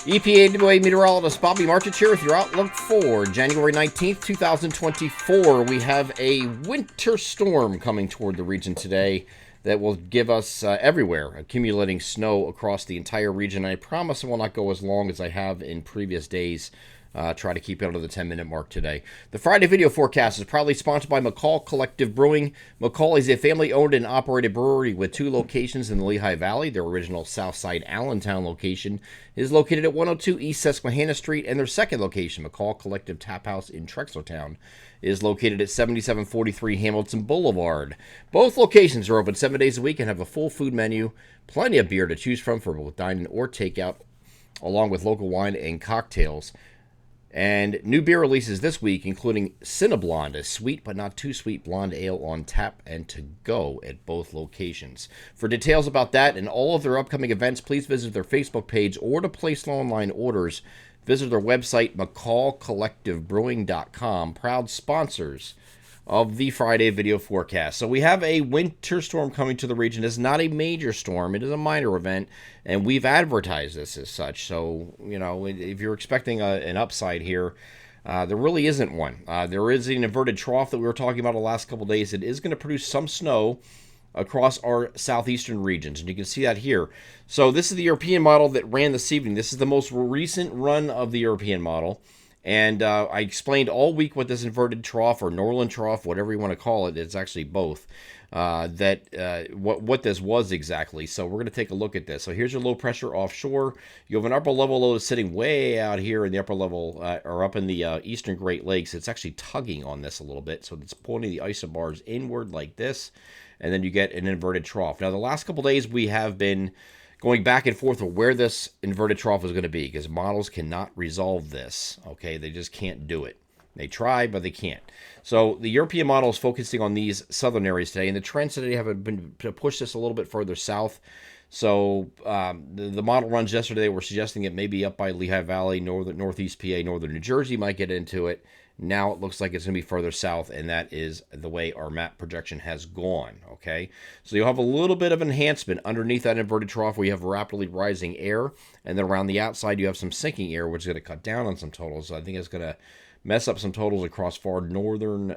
EPAWA meteorologist Bobby Martich here with your outlook for January 19th, 2024. We have a winter storm coming toward the region today that will give us everywhere accumulating snow across the entire region. I promise it will not go as long as I have in previous days. Try to keep it under the 10-minute mark today. The Friday video forecast is proudly sponsored by McCall Collective Brewing. McCall is a family-owned and operated brewery with 2 locations in the Lehigh Valley. Their original Southside Allentown location is located at 102 East Susquehanna Street, and their second location, McCall Collective Tap House in Trexlertown, is located at 7743 Hamilton Boulevard. Both locations are open 7 days a week and have a full food menu, plenty of beer to choose from for both dine-in or takeout, along with local wine and cocktails. And new beer releases this week, including Cinnablonde, a sweet but not too sweet blonde ale on tap and to go at both locations. For details about that and all of their upcoming events, please visit their Facebook page, or to place online orders, visit their website, mccallcollectivebrewing.com, proud sponsors of the Friday video forecast. So we have a winter storm coming to the region. It's not a major storm. It is a minor event, and we've advertised this as such. So, you know, if you're expecting an upside here, there really isn't one. There is an inverted trough that we were talking about the last couple days. It is going to produce some snow across our southeastern regions, and you can see that here. So this is the European model that ran this evening. This is the most recent run of the European model. And I explained all week what this inverted trough or Norland trough, whatever you want to call it, it's actually both, what this was exactly. So we're going to take a look at this. So here's your low pressure offshore. You have an upper level low sitting way out here in the upper level, or up in the eastern Great Lakes. It's actually tugging on this a little bit. So it's pulling the isobars inward like this, and then you get an inverted trough. Now, the last couple days we have been going back and forth of where this inverted trough is going to be, because models cannot resolve this, okay? They just can't do it. They try, but they can't. So the European model is focusing on these southern areas today, and the trends today have been to push this a little bit further south. So the model runs yesterday were suggesting it may be up by Lehigh Valley, northeast PA, northern New Jersey might get into it. Now it looks like it's going to be further south, and that is the way our map projection has gone, okay? So you'll have a little bit of enhancement underneath that inverted trough where you have rapidly rising air, and then around the outside you have some sinking air, which is going to cut down on some totals. So I think it's going to mess up some totals across far northern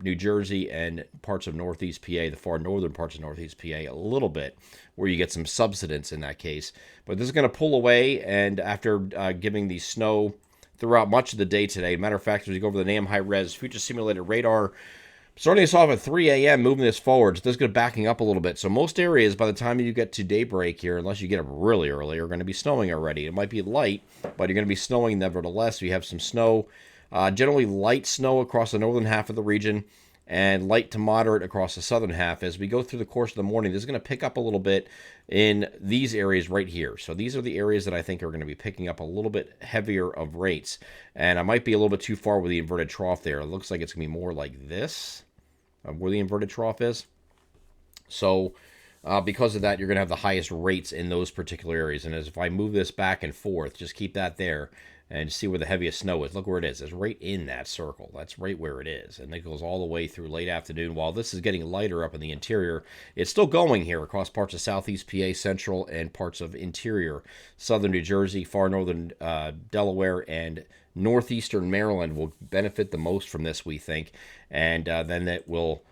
New Jersey and parts of northeast PA, the far northern parts of northeast PA a little bit, where you get some subsidence in that case. But this is going to pull away, and after giving the snow throughout much of the day today. Matter of fact, as we go over the NAM high-res future simulated radar, starting us off at 3 a.m., moving this forward, so this is going to backing up a little bit. So most areas, by the time you get to daybreak here, unless you get up really early, are going to be snowing already. It might be light, but you're going to be snowing nevertheless. You have some snow, generally light snow across the northern half of the region, and light to moderate across the southern half. As we go through the course of the morning, this is going to pick up a little bit in these areas right here. So these are the areas that I think are going to be picking up a little bit heavier of rates. And I might be a little bit too far with the inverted trough there. It looks like it's going to be more like this, where the inverted trough is. So because of that, you're going to have the highest rates in those particular areas. And as if I move this back and forth, just keep that there, and see where the heaviest snow is. Look where it is. It's right in that circle. That's right where it is. And it goes all the way through late afternoon. While this is getting lighter up in the interior, it's still going here across parts of southeast PA, central, and parts of interior southern New Jersey, far northern Delaware, and northeastern Maryland will benefit the most from this, we think. And then it will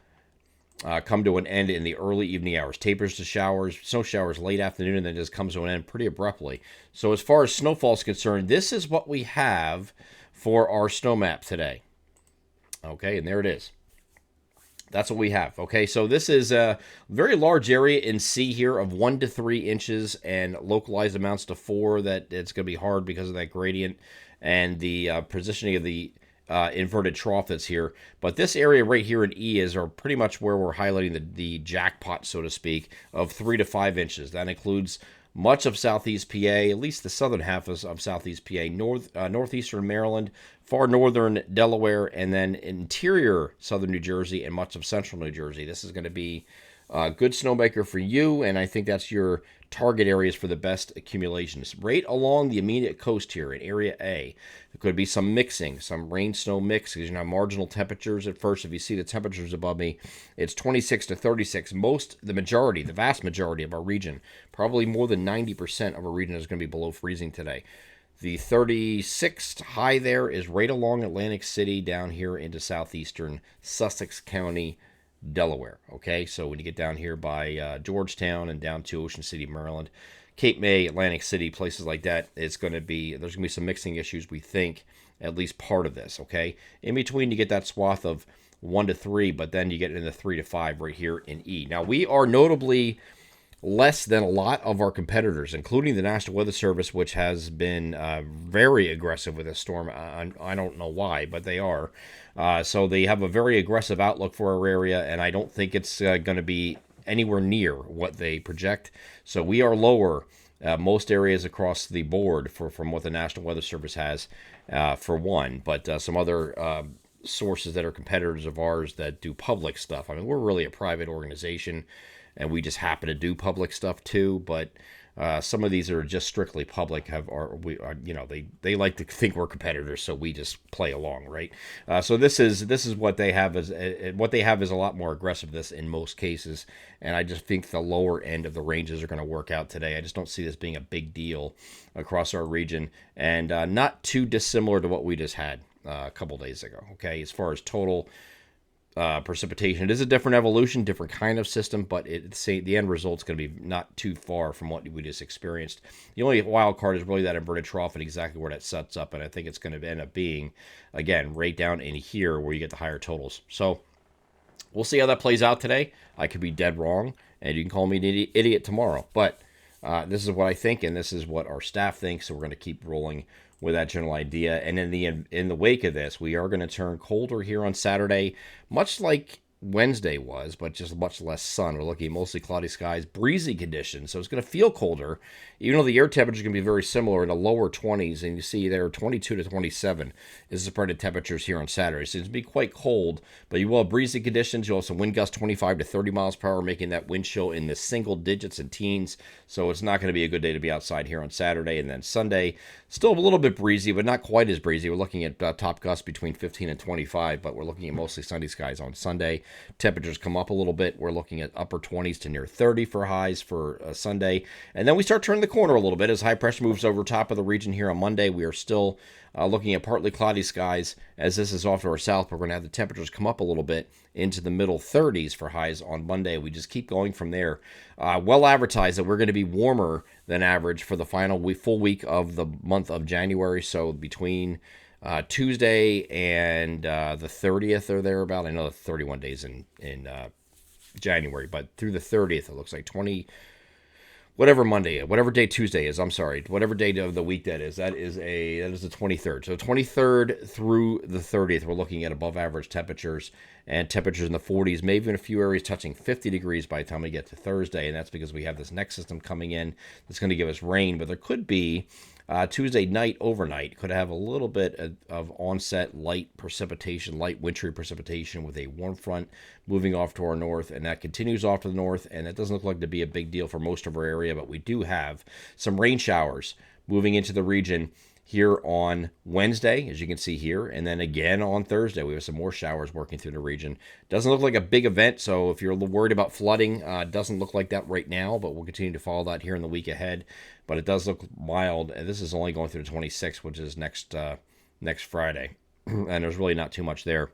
come to an end in the early evening hours. Tapers to showers, snow showers late afternoon, and then just comes to an end pretty abruptly. So as far as snowfall is concerned, this is what we have for our snow map today. Okay, and there it is. That's what we have. Okay, so this is a very large area in C here of 1 to 3 inches and localized amounts to 4. That it's going to be hard because of that gradient and the positioning of the inverted trough that's here. But this area right here in E are pretty much where we're highlighting the jackpot, so to speak, of 3 to 5 inches. That includes much of southeast PA, at least the southern half of southeast PA, northeastern Maryland, far northern Delaware, and then interior southern New Jersey and much of central New Jersey. This is going to be a good snowmaker for you, and I think that's your target areas for the best accumulations. Right along the immediate coast here in Area A, there could be some mixing, some rain-snow mix, because you know marginal temperatures at first. If you see the temperatures above me, it's 26 to 36. The vast majority of our region, probably more than 90% of our region is going to be below freezing today. The 36th high there is right along Atlantic City down here into southeastern Sussex County, Delaware. Okay, so when you get down here by Georgetown and down to Ocean City, Maryland, Cape May, Atlantic City, places like that, there's going to be some mixing issues, we think, at least part of this. Okay, in between you get that swath of 1 to 3, but then you get into 3 to 5 right here in E. Now we are notably less than a lot of our competitors, including the National Weather Service, which has been very aggressive with this storm. I don't know why, but they are. So they have a very aggressive outlook for our area, and I don't think it's going to be anywhere near what they project. So we are lower most areas across the board from what the National Weather Service has, for one, but some other sources that are competitors of ours that do public stuff. I mean, we're really a private organization, and we just happen to do public stuff too. But some of these are just strictly public. They like to think we're competitors, so we just play along, right? So this is what they have is a lot more aggressive this in most cases, and I just think the lower end of the ranges are going to work out today. I just don't see this being a big deal across our region, and not too dissimilar to what we just had a couple days ago. Okay, as far as total precipitation, it is a different evolution, different kind of system, but the end result's going to be not too far from what we just experienced. The only wild card is really that inverted trough and exactly where that sets up, and I think it's going to end up being, again, right down in here where you get the higher totals. So we'll see how that plays out today. I could be dead wrong, and you can call me an idiot tomorrow, but this is what I think, and this is what our staff thinks, so we're going to keep rolling with that general idea. And in the wake of this, we are going to turn colder here on Saturday, much like Wednesday was, but just much less sun. We're looking at mostly cloudy skies, breezy conditions, so it's going to feel colder, even though the air temperature is going to be very similar in the lower 20s, and you see there 22 to 27 is the spread of temperatures here on Saturday. So it's going to be quite cold, but you will have breezy conditions. You'll have some wind gusts 25 to 30 miles per hour, making that wind chill in the single digits and teens, so it's not going to be a good day to be outside here on Saturday. And then Sunday, still a little bit breezy, but not quite as breezy. We're looking at top gusts between 15 and 25, but we're looking at mostly sunny skies on Sunday. Temperatures come up a little bit. We're looking at upper 20s to near 30 for highs for Sunday. And then we start turning the corner a little bit as high pressure moves over top of the region here on Monday. We are still looking at partly cloudy skies as this is off to our south. We're going to have the temperatures come up a little bit into the middle 30s for highs on Monday. We just keep going from there. Well advertised that we're going to be warmer than average for the final full week of the month of January. So between Tuesday and the 30th or thereabout. I know the 31 days in January, but through the 30th, it looks like whatever day Tuesday is. I'm sorry, whatever day of the week that is. That is the 23rd. So 23rd through the 30th, we're looking at above average temperatures and temperatures in the 40s, maybe in a few areas touching 50 degrees by the time we get to Thursday, and that's because we have this next system coming in that's going to give us rain, but there could be Tuesday night, overnight, could have a little bit of onset light precipitation, light wintry precipitation with a warm front moving off to our north, and that continues off to the north, and it doesn't look like to be a big deal for most of our area, but we do have some rain showers moving into the region here on Wednesday, as you can see here, and then again on Thursday, we have some more showers working through the region. Doesn't look like a big event, so if you're worried about flooding, doesn't look like that right now, but we'll continue to follow that here in the week ahead. But it does look mild, and this is only going through the 26th, which is next Friday, and there's really not too much there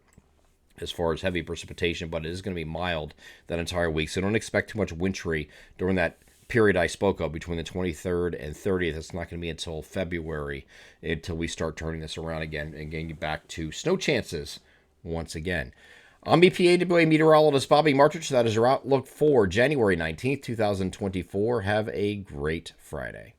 as far as heavy precipitation, but it is going to be mild that entire week, so don't expect too much wintry during that period I spoke of between the 23rd and 30th. It's not going to be until February until we start turning this around again and getting back to snow chances once again. I'm EPAWA meteorologist Bobby Martich. That is your outlook for January 19th, 2024. Have a great Friday.